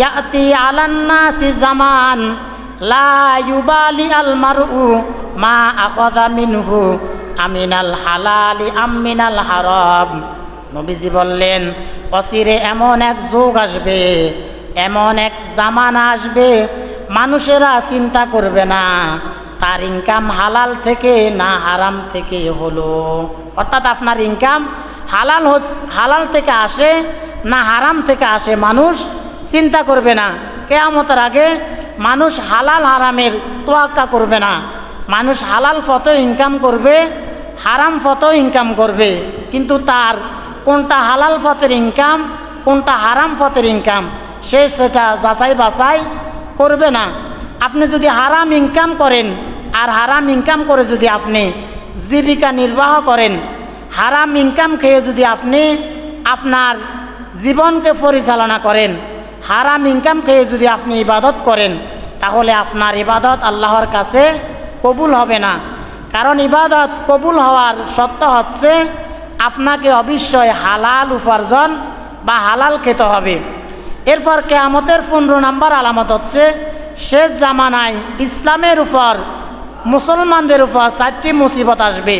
ইয়াতি আলান নাসি জামান লা ইউবালি আল মারউ মা আখাযা মিনহু আমিনাল হালালি আমিনাল হারাম। নবীজি বললেন, অচিরে এমন এক যুগ আসবে, এমন এক জামানা আসবে, মানুষেরা চিন্তা করবে না তার ইনকাম হালাল থেকে না হারাম থেকে হলো। অর্থাৎ আপনার ইনকাম হালাল থেকে আসে না হারাম থেকে আসে, মানুষ চিন্তা করবে না। কিয়ামতের আগে মানুষ হালাল হারামের তোয়াক্কা করবে না। মানুষ হালাল পথে ইনকাম করবে, হারাম পথেও ইনকাম করবে, কিন্তু তার কোনটা হালাল পথের ইনকাম কোনটা হারাম পথের ইনকাম সে সেটা যাচাই বাছাই করবে না। আপনি যদি হারাম ইনকাম করেন আর হারাম ইনকাম করে যদি আপনি জীবিকা নির্বাহ করেন, হারাম ইনকাম খেয়ে যদি আপনি আপনার জীবনকে পরিচালনা করেন, হারাম ইনকাম খেয়ে যদি আপনি ইবাদত করেন, তাহলে আপনার ইবাদত আল্লাহর কাছে কবুল হবে না। কারণ ইবাদত কবুল হওয়ার শর্ত হচ্ছে আপনাকে অবশ্যই হালাল উপার্জন বা হালাল খেতে হবে। এরপর কিয়ামতের 15 নম্বর আলামত হচ্ছে শেষ জামানায় ইসলামের উপর মুসলমানদের উপর 4টি মুসিবত আসবে।